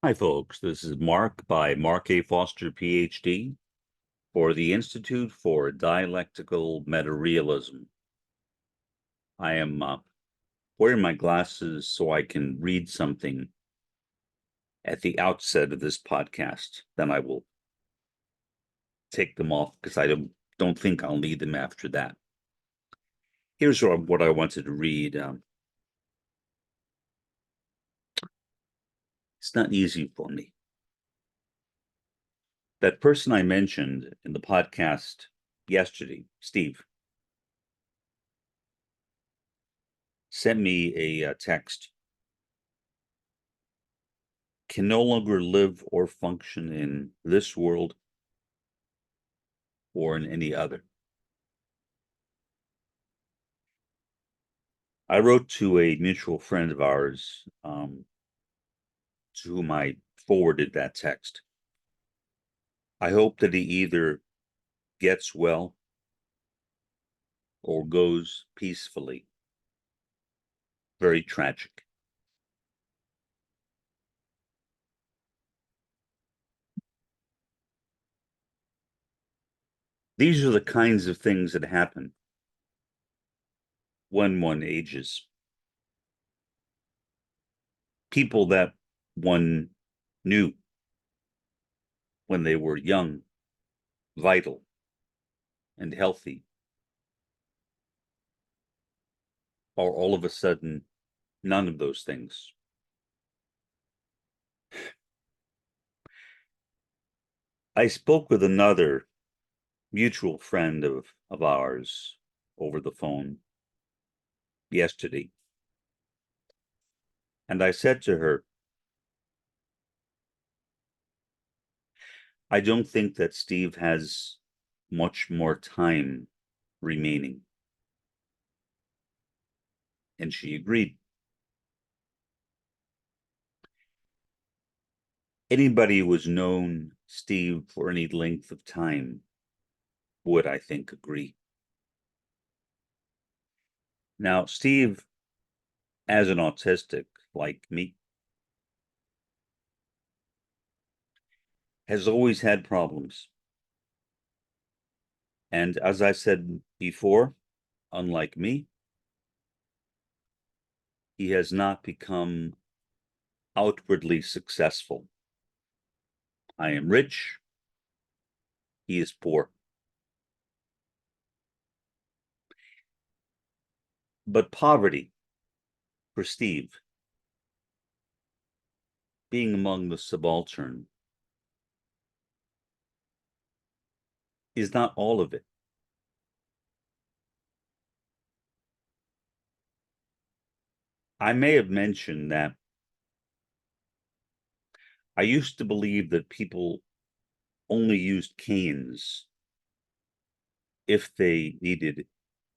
Hi, folks. This is Mark by Mark A. Foster, Ph.D. for the Institute for Dialectical Metarealism. I am wearing my glasses so I can read something at the outset of this podcast. Then I will take them off because I don't think I'll need them after that. Here's what I wanted to read. It's not easy for me. That person I mentioned in the podcast yesterday, Steve, sent me a text. Can no longer live or function in this world or in any other. I wrote to a mutual friend of ours to whom I forwarded that text. I hope that he either gets well or goes peacefully. Very tragic. These are the kinds of things that happen when one ages. People that one knew when they were young, vital, and healthy are all of a sudden none of those things. I spoke with another mutual friend of ours over the phone yesterday. And I said to her, I don't think that Steve has much more time remaining. And she agreed. Anybody who has known Steve for any length of time would, I think, agree. Now, Steve, as an autistic like me, has always had problems. And as I said before, unlike me, he has not become outwardly successful. I am rich, he is poor. But poverty for Steve, being among the subaltern, is not all of it. I may have mentioned that I used to believe that people only used canes if they needed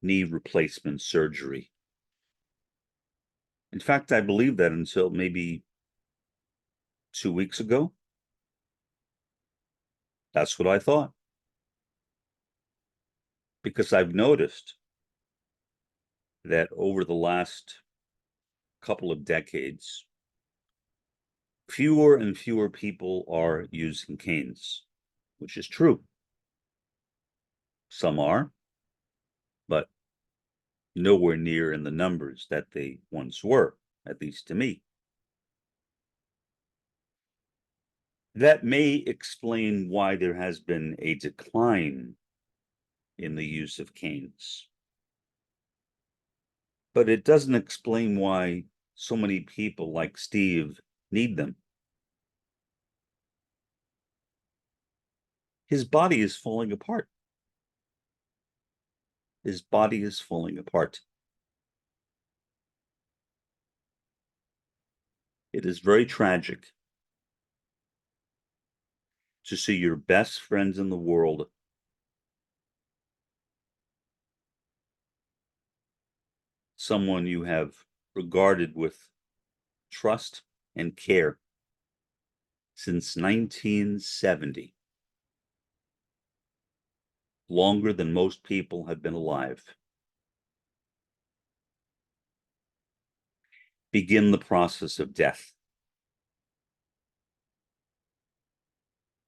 knee replacement surgery. In fact, I believed that until maybe 2 weeks ago. That's what I thought. Because I've noticed that over the last couple of decades, fewer and fewer people are using canes, which is true. Some are, but nowhere near in the numbers that they once were, at least to me. That may explain why there has been a decline in the use of canes. But it doesn't explain why so many people like Steve need them. His body is falling apart. His body is falling apart. It is very tragic to see your best friends in the world someone you have regarded with trust and care since 1970, longer than most people have been alive, begin the process of death.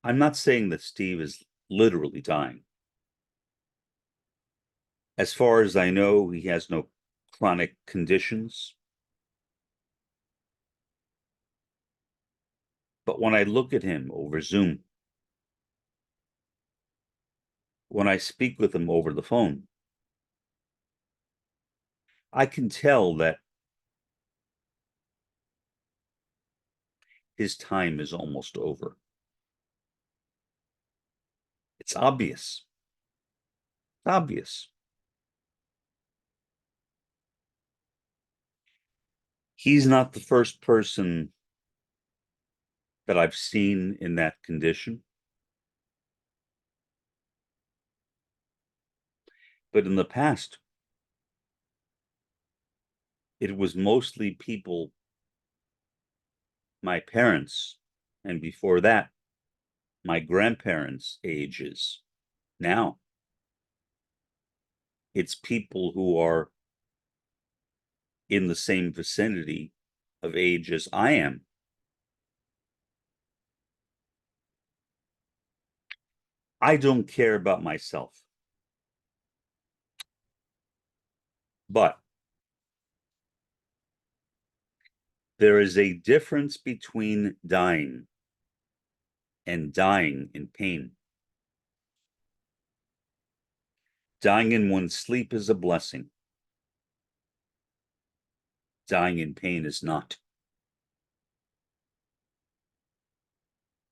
I'm not saying that Steve is literally dying. As far as I know, he has no chronic conditions. But when I look at him over Zoom, when I speak with him over the phone, I can tell that his time is almost over. It's obvious. It's obvious. He's not the first person that I've seen in that condition. But in the past, it was mostly people, my parents, and before that, my grandparents' ages. Now, it's people who are in the same vicinity of age as I am. I don't care about myself. But there is a difference between dying and dying in pain. Dying in one's sleep is a blessing. Dying in pain is not.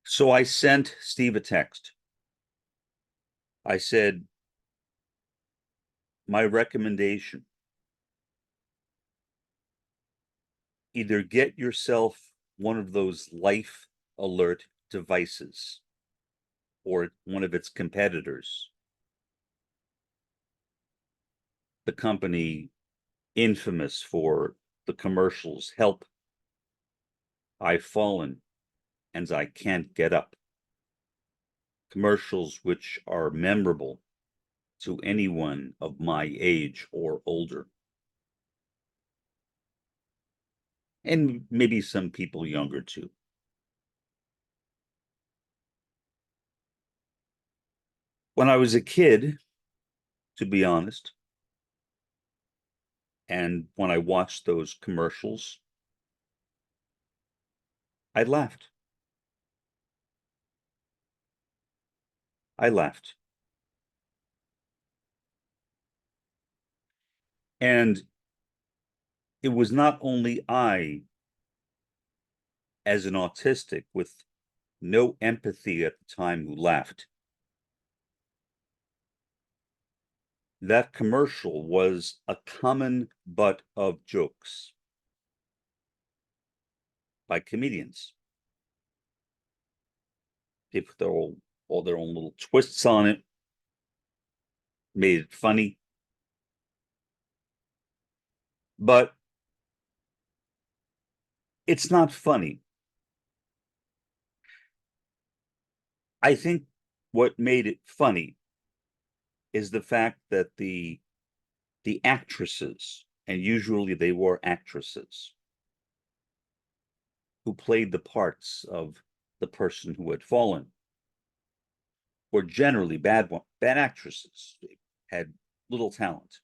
So I sent Steve a text. I said, my recommendation, either get yourself one of those life alert devices or one of its competitors. The company infamous for the commercials, help, I've fallen and I can't get up. Commercials which are memorable to anyone of my age or older. And maybe some people younger too. When I was a kid, to be honest, and when I watched those commercials, I laughed. I laughed. And it was not only I, as an autistic with no empathy at the time, who laughed. That commercial was a common butt of jokes by comedians. They put all their own little twists on it, made it funny. But it's not funny. I think what made it funny is the fact that the actresses, and usually they were actresses, who played the parts of the person who had fallen, were generally bad actresses. They had little talent.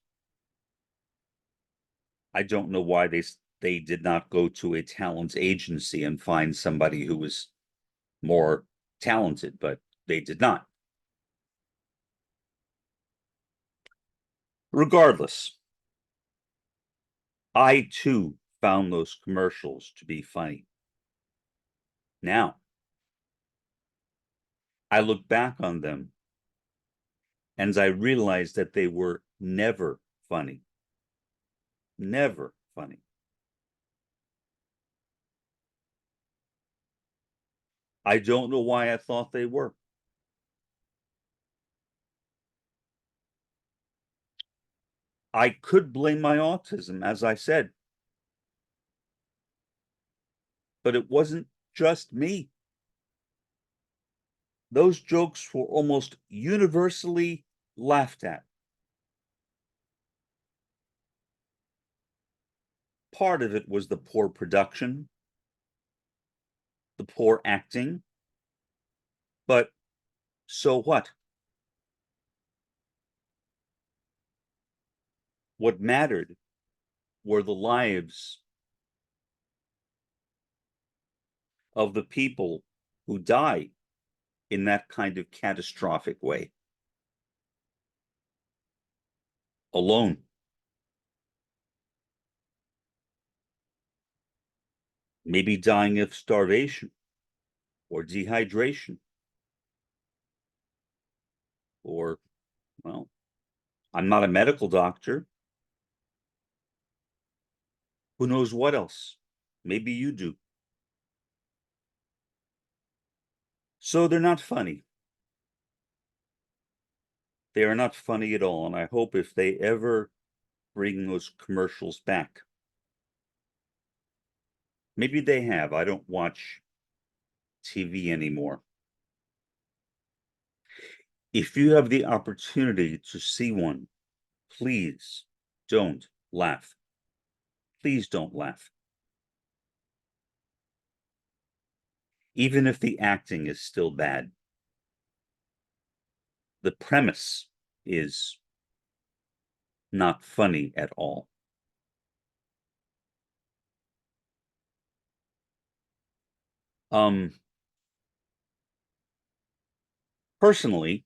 I don't know why they did not go to a talent agency and find somebody who was more talented, but they did not. Regardless, I too found those commercials to be funny. Now, I look back on them and I realized that they were never funny. Never funny. I don't know why I thought they were. I could blame my autism, as I said, but it wasn't just me. Those jokes were almost universally laughed at. Part of it was the poor production, the poor acting, But so what? What mattered were the lives of the people who die in that kind of catastrophic way, alone. Maybe dying of starvation or dehydration or, well, I'm not a medical doctor. Who knows what else? Maybe you do. So they're not funny. They are not funny at all. And I hope if they ever bring those commercials back, maybe they have. I don't watch TV anymore. If you have the opportunity to see one, please don't laugh. Please don't laugh. Even if the acting is still bad. The premise is not funny at all. Personally,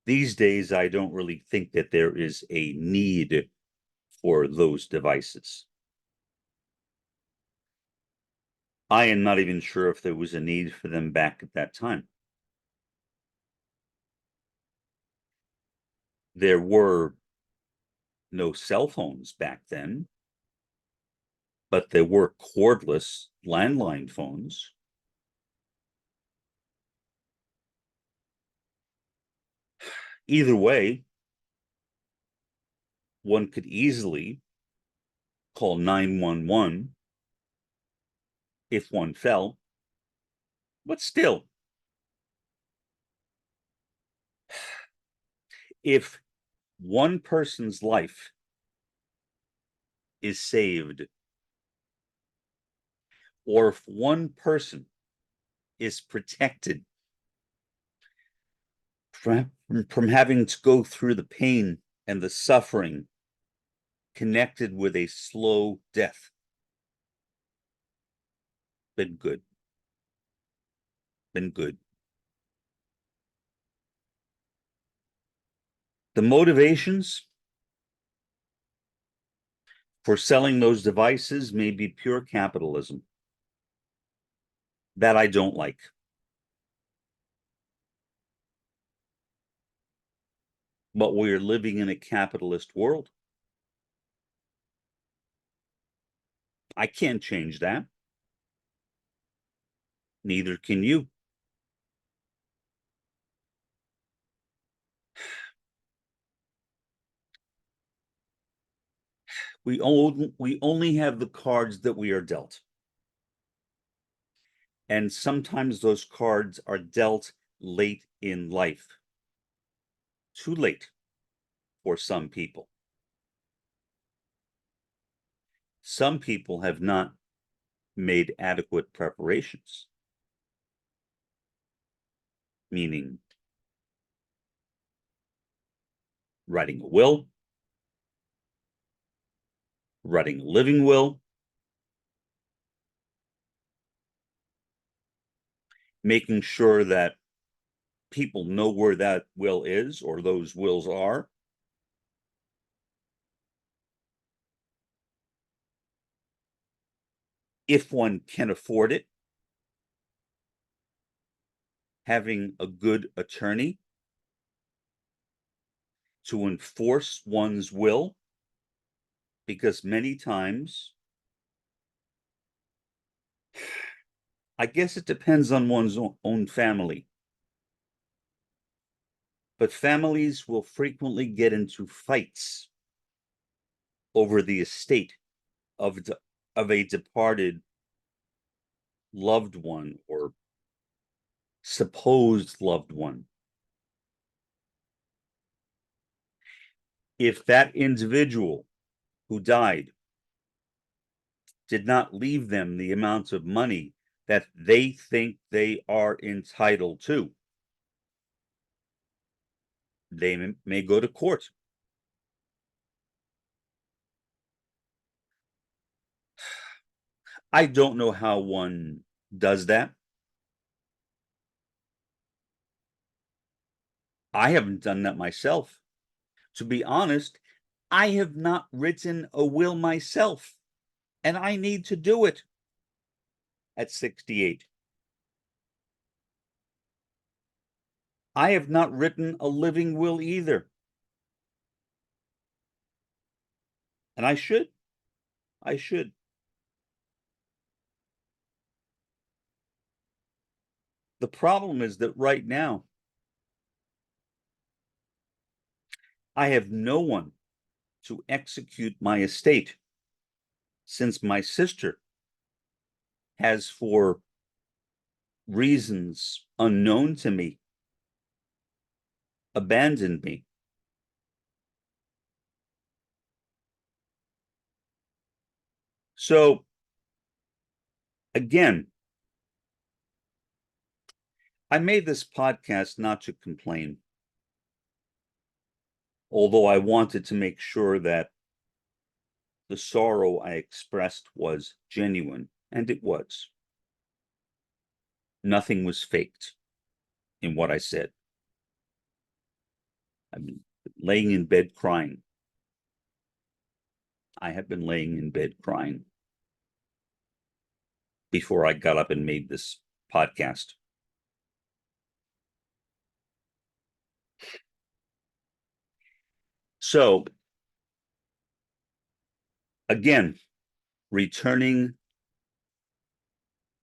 these days, I don't really think that there is a need for those devices. I am not even sure if there was a need for them back at that time. There were no cell phones back then, but there were cordless landline phones. Either way, one could easily call 911 if one fell. But still, if one person's life is saved, or if one person is protected from having to go through the pain and the suffering connected with a slow death, been good. Been good. The motivations for selling those devices may be pure capitalism. That I don't like. But we're living in a capitalist world. I can't change that. Neither can you. We only have the cards that we are dealt. And sometimes those cards are dealt late in life. Too late for some people. Some people have not made adequate preparations. Meaning writing a will, writing a living will, making sure that people know where that will is or those wills are. If one can afford it, having a good attorney to enforce one's will, because many times, I guess it depends on one's own family, but families will frequently get into fights over the estate of a departed loved one or supposed loved one. If that individual who died did not leave them the amounts of money that they think they are entitled to. They may go to court. I don't know how one does that. I haven't done that myself. To be honest, I have not written a will myself, and I need to do it at 68. I have not written a living will either. And I should. I should. The problem is that right now, I have no one to execute my estate, since my sister has, for reasons unknown to me, abandoned me. So, again, I made this podcast not to complain, although I wanted to make sure that the sorrow I expressed was genuine, and it was. Nothing was faked in what I said. I've been laying in bed crying. I have been laying in bed crying before I got up and made this podcast. So, again, returning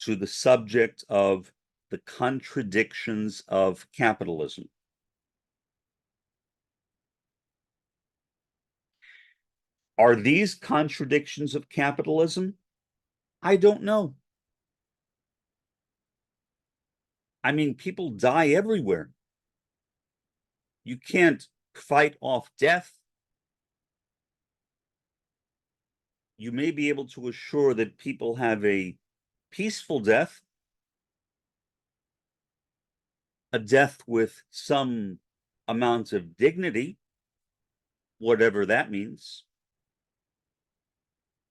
to the subject of the contradictions of capitalism. Are these contradictions of capitalism? I don't know. I mean, people die everywhere. You can't fight off death. You may be able to assure that people have a peaceful death, a death with some amount of dignity, whatever that means.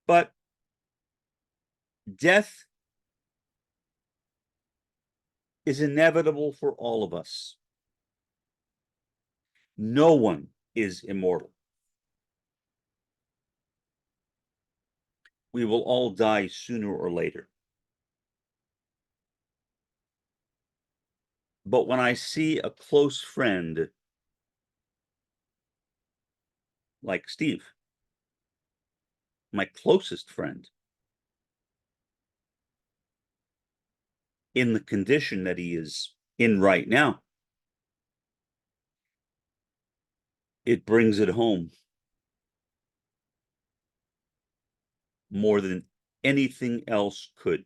But death is inevitable for all of us. No one is immortal. We will all die sooner or later. But when I see a close friend like Steve, my closest friend, in the condition that he is in right now, it brings it home more than anything else could.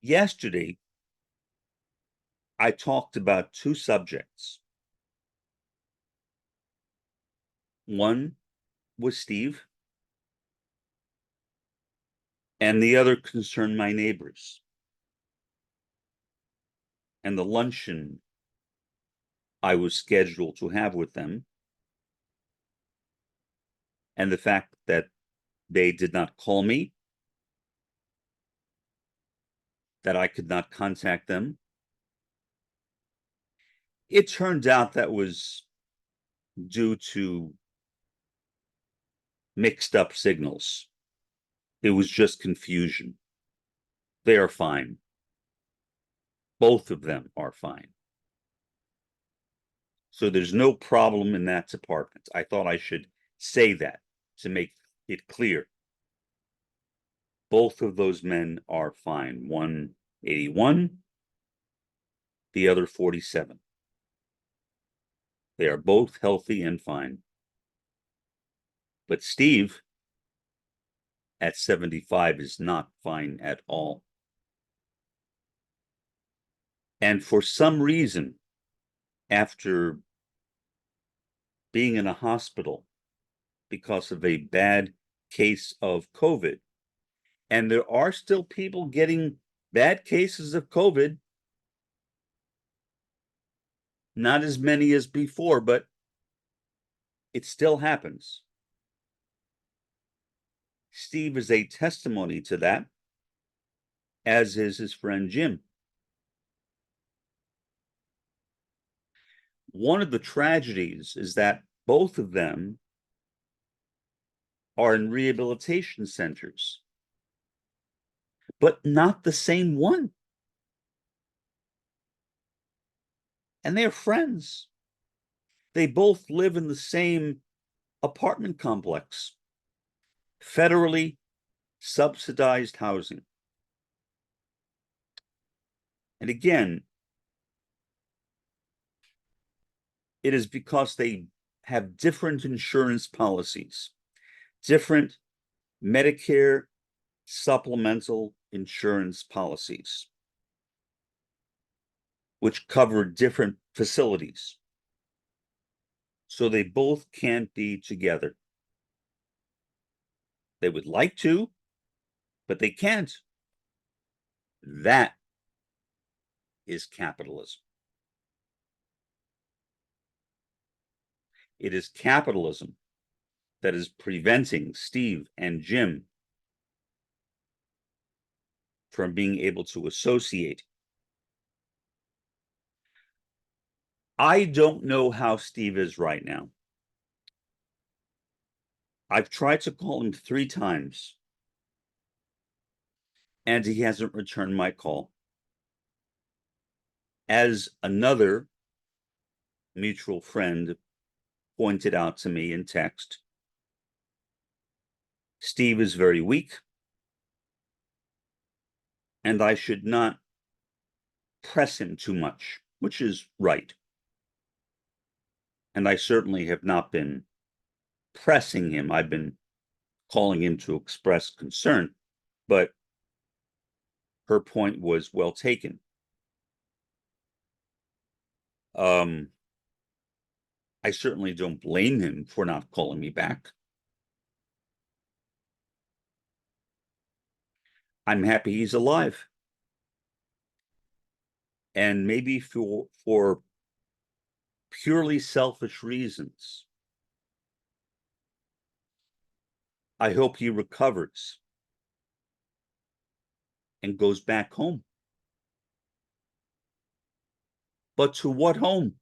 Yesterday, I talked about two subjects. One was Steve, and the other concerned my neighbors and the luncheon I was scheduled to have with them, and the fact that they did not call me, that I could not contact them. It turned out that was due to mixed up signals. It was just confusion. They are fine. Both of them are fine. So there's no problem in that department. I thought I should say that to make it clear. Both of those men are fine. One 81, the other 47. They are both healthy and fine. But Steve, at 75, is not fine at all. And for some reason, after being in a hospital because of a bad case of COVID. And there are still people getting bad cases of COVID. Not as many as before, but it still happens. Steve is a testimony to that, as is his friend Jim. One of the tragedies is that both of them are in rehabilitation centers, but not the same one. And they're friends. They both live in the same apartment complex, federally subsidized housing. And again, it is because they have different insurance policies, different Medicare supplemental insurance policies, which cover different facilities. So they both can't be together. They would like to, but they can't. That is capitalism. It is capitalism that is preventing Steve and Jim from being able to associate. I don't know how Steve is right now. I've tried to call him 3 times, and he hasn't returned my call. As another mutual friend pointed out to me in text, Steve is very weak, and I should not press him too much, which is right. And I certainly have not been pressing him. I've been calling him to express concern, but her point was well taken. I certainly don't blame him for not calling me back. I'm happy he's alive. And maybe for purely selfish reasons, I hope he recovers and goes back home. But to what home?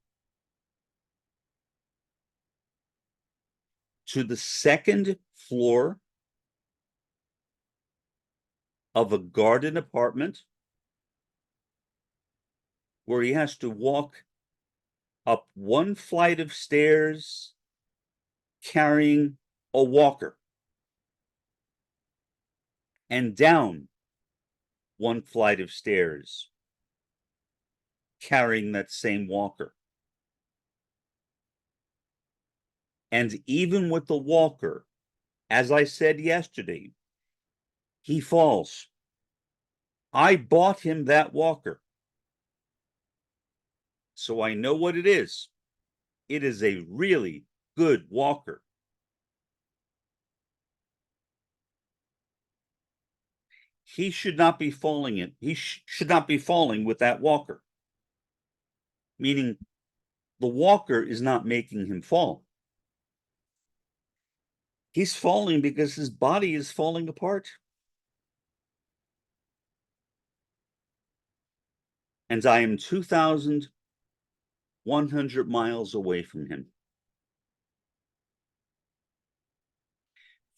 To the 2nd floor of a garden apartment where he has to walk up 1 flight of stairs carrying a walker and down 1 flight of stairs carrying that same walker. And even with the walker, as I said yesterday, he falls. I bought him that walker, so I know what it is. It is a really good walker. He should not be falling in. He should not be falling with that walker. Meaning the walker is not making him fall. He's falling because his body is falling apart. And I am 2,100 miles away from him.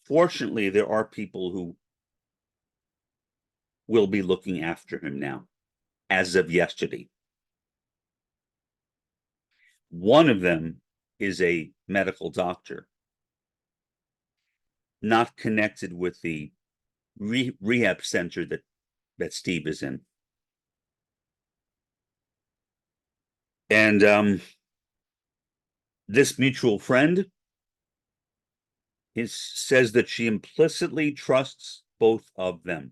Fortunately, there are people who will be looking after him now, as of yesterday. One of them is a medical doctor, not connected with the rehab center that Steve is in. And this mutual friend says that she implicitly trusts both of them.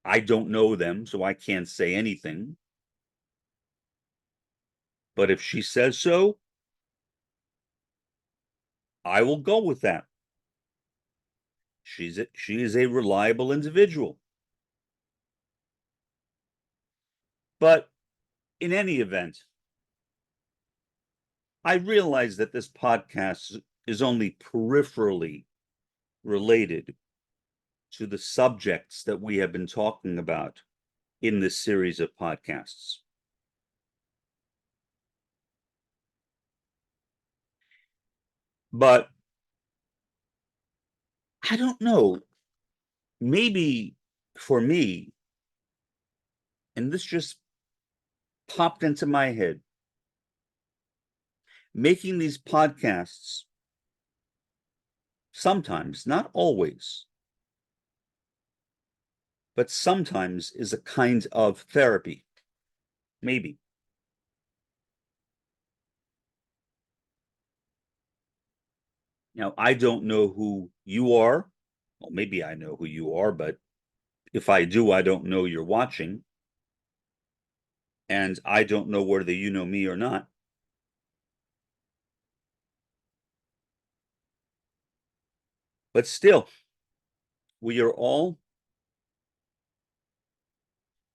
I don't know them, so I can't say anything. But if she says so, I will go with that. She is a reliable individual. But in any event, I realize that this podcast is only peripherally related to the subjects that we have been talking about in this series of podcasts. But I don't know, maybe for me, and this just popped into my head, making these podcasts sometimes, not always, but sometimes is a kind of therapy. Maybe. Now, I don't know who you are. Well, maybe I know who you are, but if I do, I don't know you're watching. And I don't know whether you know me or not. But still, we are all,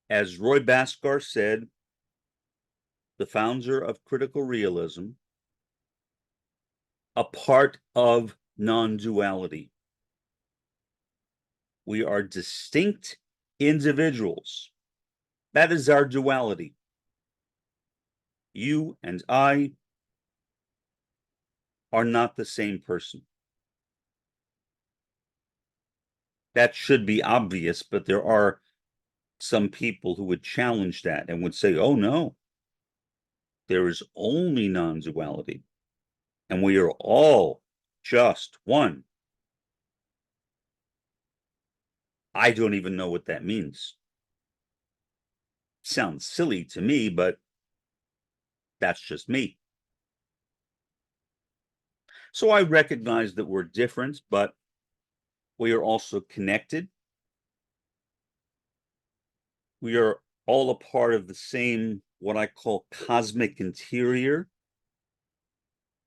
as Roy Bhaskar said, the founder of critical realism, a part of non-duality. We are distinct individuals. That is our duality. You and I are not the same person. That should be obvious, but there are some people who would challenge that and would say, oh no, there is only non-duality, and we are all just one. I don't even know what that means. Sounds silly to me, but that's just me. So I recognize that we're different, but we are also connected. We are all a part of the same, what I call cosmic interior,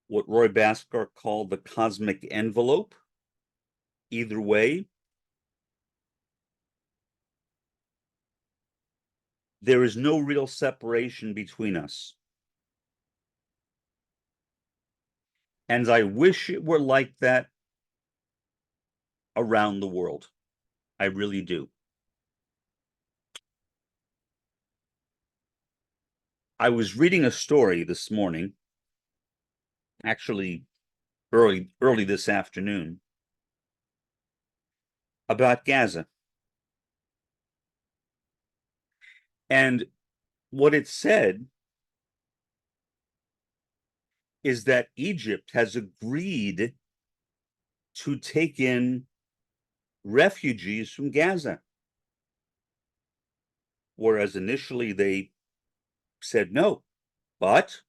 what Roy Bhaskar called the cosmic envelope. Either way, there is no real separation between us. And I wish it were like that around the world. I really do. I was reading a story this morning, actually early this afternoon, about Gaza. And what it said is that Egypt has agreed to take in refugees from Gaza, whereas initially they said no. But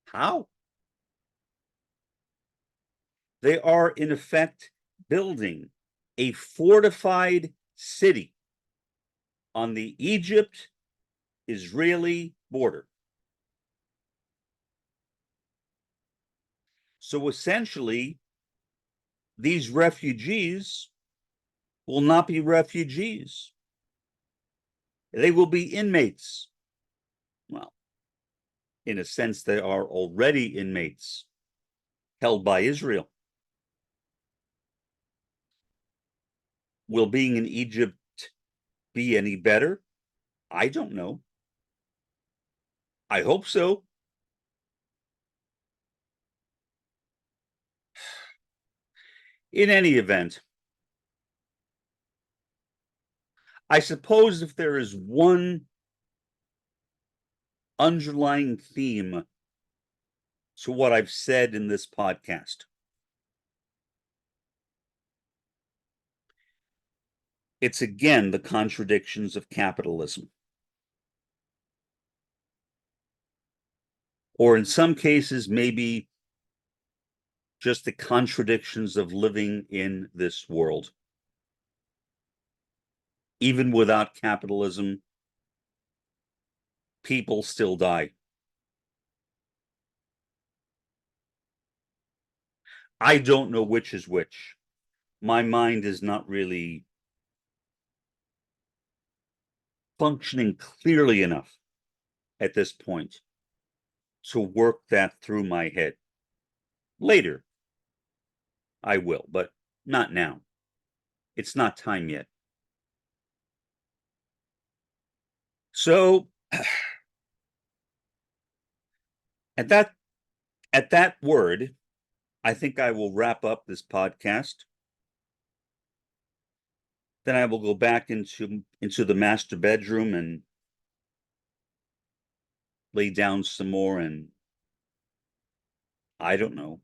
how? They are, in effect, building a fortified city on the Egypt-Israeli border. So essentially, these refugees will not be refugees. They will be inmates. Well, in a sense, they are already inmates held by Israel. Will being in Egypt be any better? I don't know. I hope so. In any event, I suppose if there is one underlying theme to what I've said in this podcast, it's again the contradictions of capitalism. Or in some cases, maybe just the contradictions of living in this world. Even without capitalism, people still die. I don't know which is which. my mind is not really functioning clearly enough at this point to work that through my head. Later, I will, but not now. It's not time yet. So at that word, I think I will wrap up this podcast. Then I will go back into the master bedroom and lay down some more, and I don't know,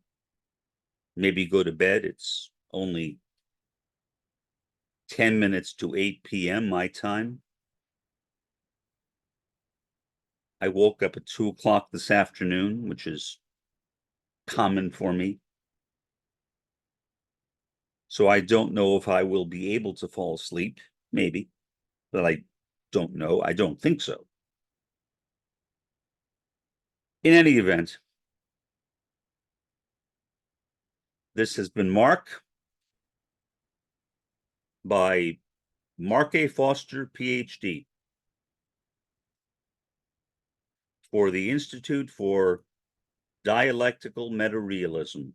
maybe go to bed. It's only 10 minutes to 8 p.m. my time. I woke up at 2 o'clock this afternoon, which is common for me. So I don't know if I will be able to fall asleep, maybe, but I don't know. I don't think so. In any event, this has been Mark by Mark A. Foster, Ph.D. for the Institute for Dialectical Metarealism.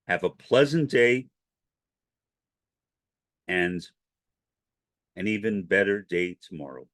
Have a pleasant day and an even better day tomorrow.